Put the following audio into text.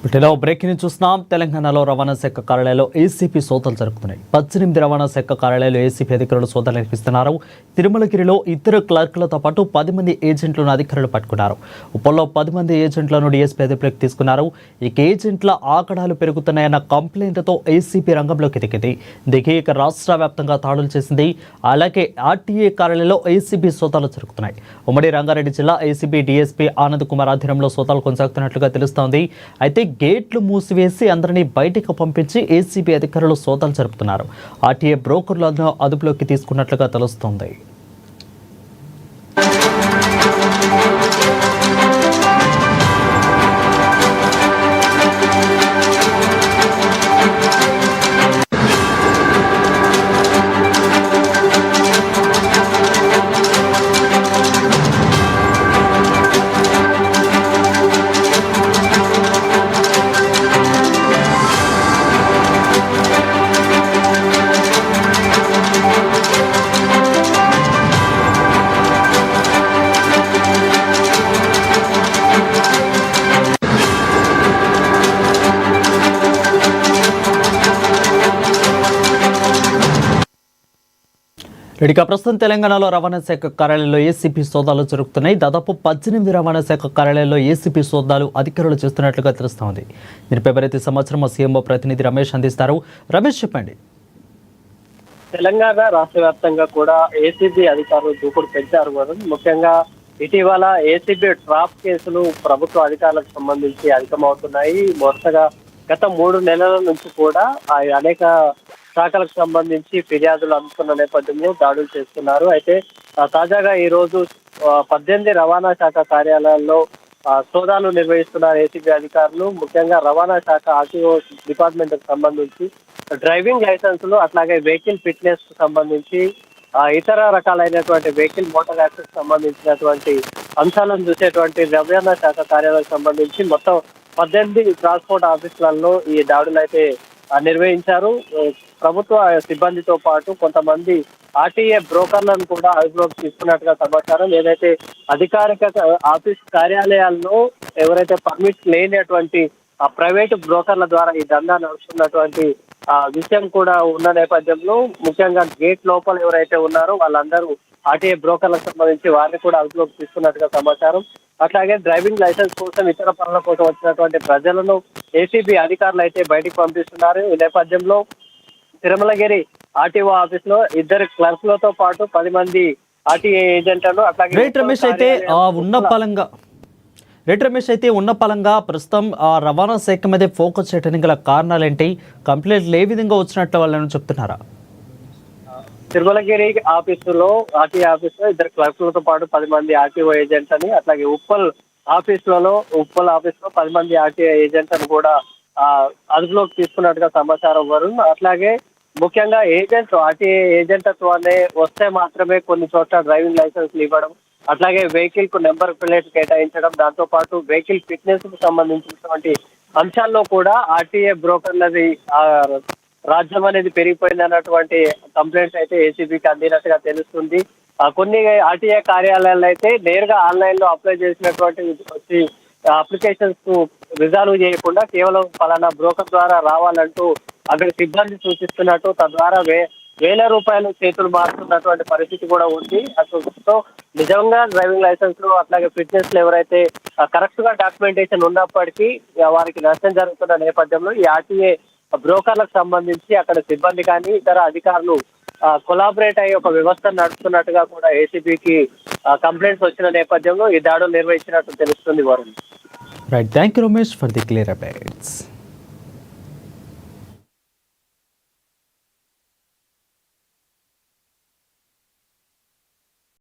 వీటిలో బ్రేకింగ్ చూస్తున్నాం. తెలంగాణలో రవాణా శాఖ కార్యాలయంలో ఏసీపీ సోదాలు జరుగుతున్నాయి. 18 రవాణా శాఖ కార్యాలయాలు ఏసీపీ అధికారులు సోదాలు నిర్వహిస్తున్నారు. తిరుమలగిరిలో ఇద్దరు క్లర్కులతో పాటు 10 మంది ఏజెంట్లను అధికారులు పట్టుకున్నారు. ఉప్పల్లో 10 మంది ఏజెంట్లను డీఎస్పీ అదుపులోకి తీసుకున్నారు. ఇక ఏజెంట్ల ఆకడాలు పెరుగుతున్నాయన్న కంప్లైంట్తో ఏసీపీ రంగంలోకి దిగి రాష్ట్ర వ్యాప్తంగా దాడులు చేసింది. అలాగే ఆర్టీఏ కార్యాలయంలో ఏసీబీ సోదాలు జరుగుతున్నాయి. ఉమ్మడి రంగారెడ్డి జిల్లా ఏసీబీ డీఎస్పీ ఆనంద్ కుమార్ ఆధ్వర్యంలో సోదాలు కొనసాగుతున్నట్లుగా తెలుస్తోంది. అయితే గేట్లు మూసివేసి అందరినీ బయటికి పంపించి ఏసీబీ అధికారులు సోదాలు జరుపుతున్నారు. ఆర్టీఏ బ్రోకర్లను అదుపులోకి తీసుకున్నట్లుగా తెలుస్తోంది. ఇక ప్రస్తుతం తెలంగాణలో రవాణా శాఖ కార్యాలయంలో ఏసీపీ సోదాలు జరుగుతున్నాయి. దాదాపు 18 రవాణా శాఖ కార్యాలయంలో ఏసీపీ సోదాలు అధికారులు చేస్తున్నట్లుగా తెలుస్తోంది. దీనిపై మరింత సమాచారం మా సీఎంఓ ప్రతినిధి రమేష్ అందిస్తారు. రమేష్, చెప్పండి. తెలంగాణ రాష్ట్ర వ్యాప్తంగా కూడా ఏసీబీ అధికారులు దూకుడు పెంచారు. ముఖ్యంగా ఇటీవల ఏసీబీ ట్రాప్ కేసులు ప్రభుత్వ అధికారులకు సంబంధించి అధికమవుతున్నాయి. వరుసగా గత 3 నెలల నుంచి కూడా అనేక శాఖలకు సంబంధించి ఫిర్యాదులు అందుకున్న నేపథ్యంలో దాడులు చేస్తున్నారు. అయితే తాజాగా ఈ రోజు 18 రవాణా శాఖ కార్యాలయాల్లో సోదాలు నిర్వహిస్తున్నారు ఏసీబీ అధికారులు. ముఖ్యంగా రవాణా శాఖ ఆర్టీఓ డిపార్ట్మెంట్ కు సంబంధించి డ్రైవింగ్ లైసెన్సులు, అట్లాగే వెహికల్ ఫిట్నెస్ కు సంబంధించి ఇతర రకాలైనటువంటి వెహికల్ మోటార్ యాక్సెస్ సంబంధించినటువంటి అంశాలను చూసేటువంటి రవాణా శాఖ కార్యాలయాలకు సంబంధించి మొత్తం 18 ట్రాన్స్పోర్ట్ ఆఫీసులలో ఈ దాడులు అయితే నిర్వహించారు. ప్రభుత్వ సిబ్బందితో పాటు కొంతమంది ఆర్టీఏ బ్రోకర్లను కూడా అదుపులోకి తీసుకున్నట్టుగా సమాచారం. ఏదైతే అధికారిక ఆఫీస్ కార్యాలయాల్లో ఎవరైతే పర్మిట్స్ లేనటువంటి ప్రైవేటు బ్రోకర్ల ద్వారా ఈ దందా నడుస్తున్నటువంటి విషయం కూడా ఉన్న నేపథ్యంలో ముఖ్యంగా గేట్ లోపల ఎవరైతే ఉన్నారో వాళ్ళందరూ ఆర్టీఏ బ్రోకర్లకు సంబంధించి వారిని కూడా అదుపులోకి తీసుకున్నట్టుగా సమాచారం. అట్లాగే డ్రైవింగ్ లైసెన్స్ కోసం ఇతర పనుల కోసం వచ్చినటువంటి ప్రజలను ఏసీబీ అధికారులు అయితే బయటికి పంపిస్తున్నారు. ఈ నేపథ్యంలో తిరుమలగిరి ఆర్టీఓ ఆఫీస్ లో 2 క్లర్కులతో పాటు 10 మంది ఆర్టీఏ ఏజెంట్లను అట్లాగే రమేష్ అయితే ఉన్న పలంగా ప్రస్తుతం రవాణా శాఖ మీద ఫోకస్ చేయడానికి గల కారణాలు ఏంటి? కంప్లైంట్లు ఏ విధంగా వచ్చినట్లు వాళ్ళని చెప్తున్నారా? తిరుమలగిరి ఆఫీసులో ఆర్టీఏ ఆఫీస్ లో 2 క్లర్కులతో పాటు 10 మంది ఆర్టీఓ ఏజెంట్ అని, అట్లాగే ఉప్పల్ ఆఫీస్ లో 10 మంది ఆర్టీఏ ఏజెంట్ అని కూడా అదుపులోకి తీసుకున్నట్టుగా సమాచారం వரும். అట్లాగే ముఖ్యంగా ఏజెంట్లు ఆర్టీఏ ఏజెంట్తోనే వస్తే మాత్రమే కొన్ని చోట్ల డ్రైవింగ్ లైసెన్స్లు ఇవ్వడం, అట్లాగే వెహికల్ కు నెంబర్ ప్లేట్ కేటాయించడం, దాంతో పాటు వెహికల్ ఫిట్నెస్ కు సంబంధించినటువంటి అంశాల్లో కూడా ఆర్టీఏ బ్రోకర్లది రాజ్యం అనేది పెరిగిపోయింది అన్నటువంటి కంప్లైంట్స్ అయితే ఏసీబీకి అందినట్టుగా తెలుస్తుంది. కొన్ని ఆర్టీఏ కార్యాలయాల్లో అయితే నేరుగా ఆన్లైన్ లో అప్లై చేసినటువంటి వచ్చి అప్లికేషన్స్ కు రిజాల్వ్ చేయకుండా కేవలం ఫలానా బ్రోకర్ ద్వారా రావాలంటూ అక్కడ సిబ్బంది సూచిస్తున్నట్టు, తద్వారా వేల రూపాయలు చేతులు మారుతున్నటువంటి పరిస్థితి కూడా ఉంది. సో నిజంగా డ్రైవింగ్ లైసెన్స్లు అట్లాగే ఫిట్నెస్ లో ఎవరైతే కరెక్ట్ గా డాక్యుమెంటేషన్ ఉన్నప్పటికీ వారికి నష్టం జరుగుతున్న నేపథ్యంలో ఈ ఆర్టీఏ బ్రోకర్లకు సంబంధించి అక్కడ సిబ్బంది కానీ ఇతర అధికారులు కొలాబరేట్ అయ్యి ఒక వ్యవస్థను నడుపుతున్నట్టుగా కూడా ఏసీబీకి కంప్లైంట్స్ వచ్చిన నేపథ్యంలో ఈ దాడులు నిర్వహించినట్టు తెలుస్తుంది. Varun, right, thank you Ramesh for the clear updates.